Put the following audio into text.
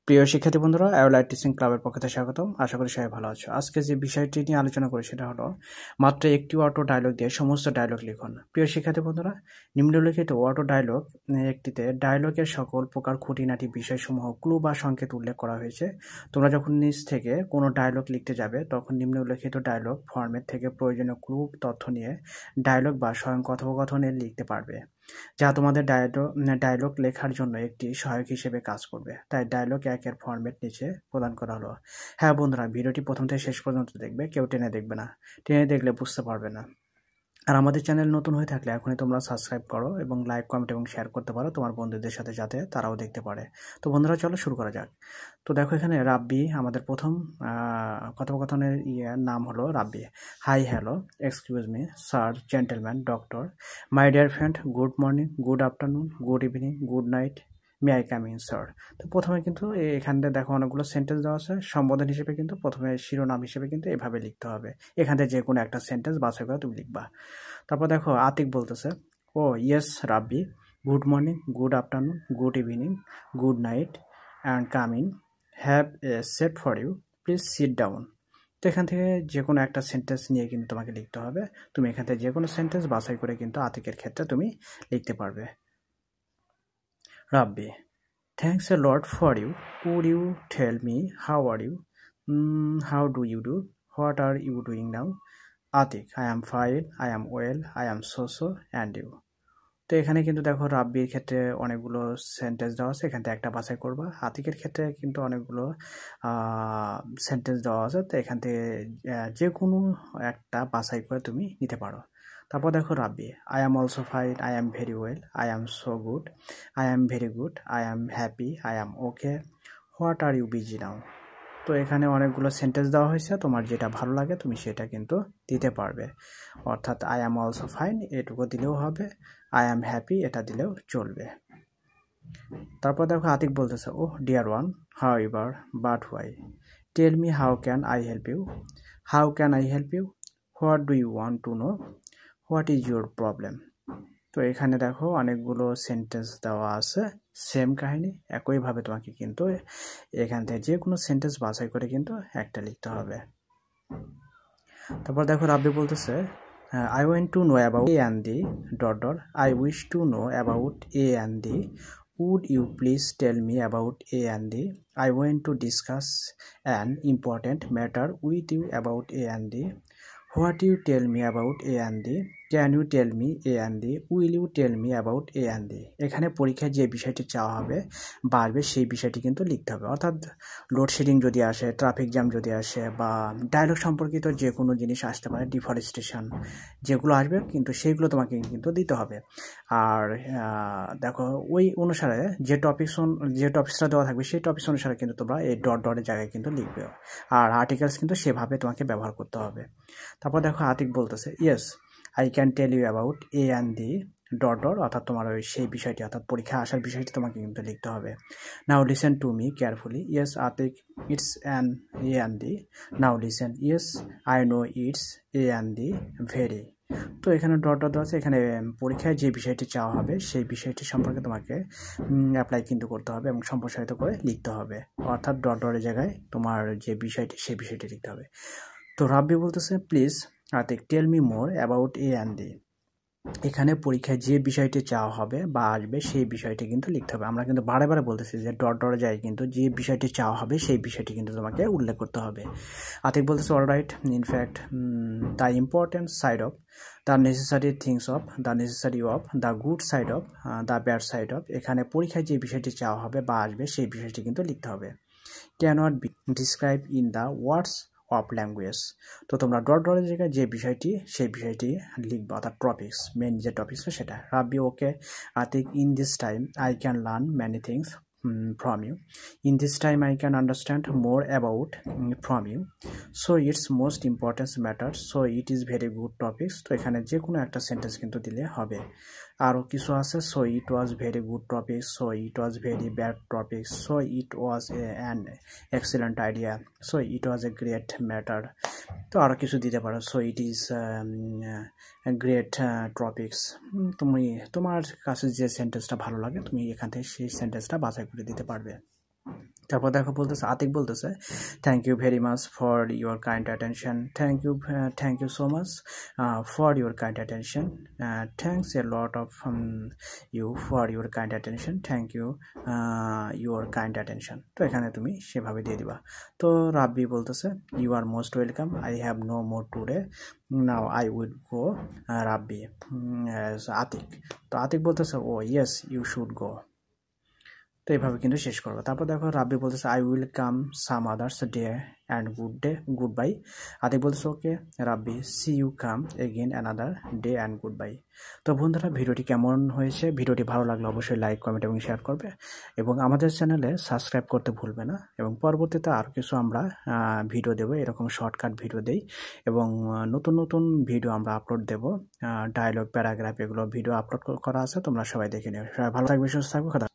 প্রিয় শিক্ষার্থী বন্ধুরা, আইওলাইট টিচিং ক্লাবের পক্ষ থেকে স্বাগতম। আশা করি সবাই ভালো আছো। আজকে যে বিষয়টি নিয়ে আলোচনা করি সেটা হলো মাত্র একটি অটো ডায়লগ দিয়ে সমস্ত ডায়লগ লিখুন। প্রিয় শিক্ষার্থী বন্ধুরা, নিম্নলিখিত অটো ডায়লগ একটিতে ডায়লগের সকল প্রকার খুঁটিনাটি বিষয়সমূহ ক্লু বা সংকেত উল্লেখ করা হয়েছে। তোমরা যখন নিজ থেকে কোনো ডায়লগ লিখতে যাবে তখন নিম্নলিখিত ডায়লগ ফরম্যাট থেকে প্রয়োজনীয় ক্লু তথ্য নিয়ে ডায়লগ বা স্বয়ং কথোপকথনে লিখতে পারবে, যা তোমাদের ডায়লগ লেখার জন্য একটি সহায়ক হিসেবে কাজ করবে। তাই ডায়লগ একের ফরম্যাট নিচে প্রদান করা হলো। হ্যাঁ বন্ধুরা, ভিডিওটি প্রথম থেকে শেষ পর্যন্ত দেখবে, কেউ টেনে দেখবে না। টেনে দেখলে বুঝতে পারবে না। আর আমাদের চ্যানেল নতুন হয়ে থাকলে এখনই তোমরা সাবস্ক্রাইব করো এবং লাইক, কমেন্ট এবং শেয়ার করতে পারো তোমার বন্ধুদের সাথে, যাতে তারাও দেখতে পারে। তো বন্ধুরা, চলো শুরু করা যাক। তো দেখো, এখানে রাব্বি আমাদের প্রথম কথোপকথনের নাম হলো Rabbi. Hi, hello, excuse me, sir, gentleman, doctor, my dear friend, good morning, good afternoon, good evening, good night, may I come in sir. তো প্রথমে কিন্তু এখানে দেখো অনেকগুলো সেন্টেন্স দেওয়া আছে। সম্বোধন হিসেবে কিন্তু প্রথমে শিরোনাম হিসেবে কিন্তু এভাবে লিখতে হবে। এখান থেকে যে কোনো একটা সেন্টেন্স বাছাই করে তুমি লিখবা। তারপর দেখো আতিক বলতেছে, oh yes Rabbi, good morning, good afternoon, good evening, good night and come in, have a seat for you, please sit down. তো এখান থেকে যে কোনো একটা সেন্টেন্স নিয়ে কিন্তু তোমাকে লিখতে হবে। তুমি এখান থেকে যে কোনো সেন্টেন্স বাছাই করে কিন্তু আতিকের ক্ষেত্রে তুমি লিখতে পারবে। Rabbi, thanks a lot for you, could you tell me how are you, how do you do, what are you doing now? Atik, I am fine, I am well, I am so and you. তো এখানে কিন্তু দেখো রাব্বির ক্ষেত্রে অনেকগুলো sentence দেওয়া আছে, এখান থেকে একটা বাছাই করবা। আতিকের ক্ষেত্রে কিন্তু অনেকগুলো সেন্টেন্স দেওয়া আছে, তো এখান থেকে যে কোনো একটা বাছাই করে তুমি নিতে পারো। তারপর দেখো Rabbi, I am also fine, I am very well, I am so good, I am very good, I am happy, I am okay, what are you busy now? তো এখানে অনেকগুলো সেন্টেন্স দেওয়া হয়েছে, তোমার যেটা ভালো লাগে তুমি সেটা কিন্তু দিতে পারবে। অর্থাৎ আই অ্যাম অলসো ফাইন এটুকু দিলেও হবে, আই অ্যাম হ্যাপি এটা দিলেও চলবে। তারপর দেখো আতিক বলতেছে, oh dear one, however, but why, tell me how can I help you, how can I help you, what do you want to know, what is your problem? তো এখানে দেখো অনেকগুলো সেন্টেন্স দেওয়া আছে, সেম কাহিনী, একইভাবে তোমাকে কিন্তু এখান থেকে যে কোনো সেন্টেন্স বাছাই করে কিন্তু একটা লিখতে হবে। তারপর দেখো রাব্বি বলতেছে, I want to know about a and the dot dot, I wish to know about a and the, would you please tell me about a and the, I want to discuss an important matter with you about a and the, what you tell me about a and the, can you tell me a and the, will you tell me about a and the. এখানে পরীক্ষায় যে বিষয়টি চাওয়া হবে বা আসবে সেই বিষয়টি কিন্তু লিখতে হবে। অর্থাৎ লোডশেডিং যদি আসে, ট্রাফিক জ্যাম যদি আসে, বা ডায়লগ সম্পর্কিত যে কোনো জিনিস আসতে পারে, ডিফরেস্টেশন, যেগুলো আসবে কিন্তু সেইগুলো তোমাকে কিন্তু দিতে হবে। আর দেখো ওই অনুসারে যে টপিক্সটা দেওয়া থাকবে সেই টপিক্স অনুসারে কিন্তু তোমরা এই ডট ডটের জায়গায় কিন্তু লিখবে। আর আর্টিকেলস কিন্তু সেভাবে তোমাকে ব্যবহার করতে হবে। তারপর দেখো আতিক বলতেছে, yes I can tell you about a and the dot dot, অর্থাৎ তোমার ওই সেই বিষয়টি, অর্থাৎ পরীক্ষা আসার বিষয়টি তোমাকে কিন্তু লিখতে হবে। Now listen to me carefully, yes Atik, it's an a and the, now listen, yes I know it's a and the very. তো এখানে ডট ডট আছে, এখানে পরীক্ষায় যে বিষয়টি চাওয়া হবে সেই বিষয়টি সম্পর্কে তোমাকে অ্যাপ্লাই কিন্তু করতে হবে এবং সম্প্রসারিত করে লিখতে হবে। অর্থাৎ ডট ডটের জায়গায় তোমার যে বিষয়টি সেই বিষয়টি লিখতে হবে। তো রাব্বি বলতেছে, please Atik tell me more about a and the. এখানে পরীক্ষায় যে বিষয়টি চাওয়া হবে বা আসবে সেই বিষয়টি কিন্তু লিখতে হবে। আমরা কিন্তু বারে বারে বলতেছি যে ডট ডটে যায় কিন্তু যে বিষয়টি চাওয়া হবে সেই বিষয়টি কিন্তু তোমাকে উল্লেখ করতে হবে। আতিক বলতেছে, all right, in fact the important side of, the necessary things of, the necessary of, the good side of, the bad side of. এখানে পরীক্ষায় যে বিষয়টি চাওয়া হবে বা আসবে সেই বিষয়টি কিন্তু লিখতে হবে। Cannot be describe in the words of language. তো তোমরা ডট ডটের জায়গায় যে বিষয়টি সেই বিষয়টি লিখবা, অর্থাৎ টপিক্স, মেন যে টপিক্সটা সেটা। Rabbi, okay Atik, in this time I can learn many things from you. In this time I can understand more about from you. So it's most important matter. So it is very good topics. তো এখানে যে কোনো একটা sentence কিন্তু দিলে হবে। আরও কিছু আছে, so it was very good topic, so it was very bad topic, so it was an excellent idea, so it was a great matter. তো আরও কিছু দিতে পারো, so it is great topics. তুমি তোমার কাছে যে সেন্টেন্সটা ভালো লাগে তুমি এখান থেকে সেই সেন্টেন্সটা বাছাই করে দিতে পারবে। তারপর দেখো বলতেছে আতিক বলতেছে thank you very much for your kind attention, thank you so much for your kind attention, thanks a lot of you for your kind attention, thank you your kind attention. তো এখানে তুমি সেভাবে দিয়ে দিবা। তো রাব্বি বলতেছে you are most welcome, I have no more today, now I will go. Rabbi Atik, তো আতিক বলতেছে oh yes you should go. তো এইভাবে কিন্তু শেষ করবো। তারপর দেখো রাব্বি বলতেছে I will come some others day and good bye. Atik বলতেছে okay Rabbi see you come again another day and good bye. তো বন্ধুরা ভিডিওটি কেমন হয়েছে, ভিডিওটি ভালো লাগলে অবশ্যই লাইক কমেন্ট এবং শেয়ার করবে এবং আমাদের চ্যানেলে সাবস্ক্রাইব করতে ভুলবে না। এবং পরবর্তীতে আর কিছু আমরা ভিডিও দেবো, এরকম শর্টকাট ভিডিও দেই এবং নতুন নতুন ভিডিও আমরা আপলোড দেবো, ডায়লগ প্যারাগ্রাফ এগুলো ভিডিও আপলোড করা আছে, তোমরা সবাই দেখে নিও। সবাই ভালো থাকবে, সুস্থ থাকবে।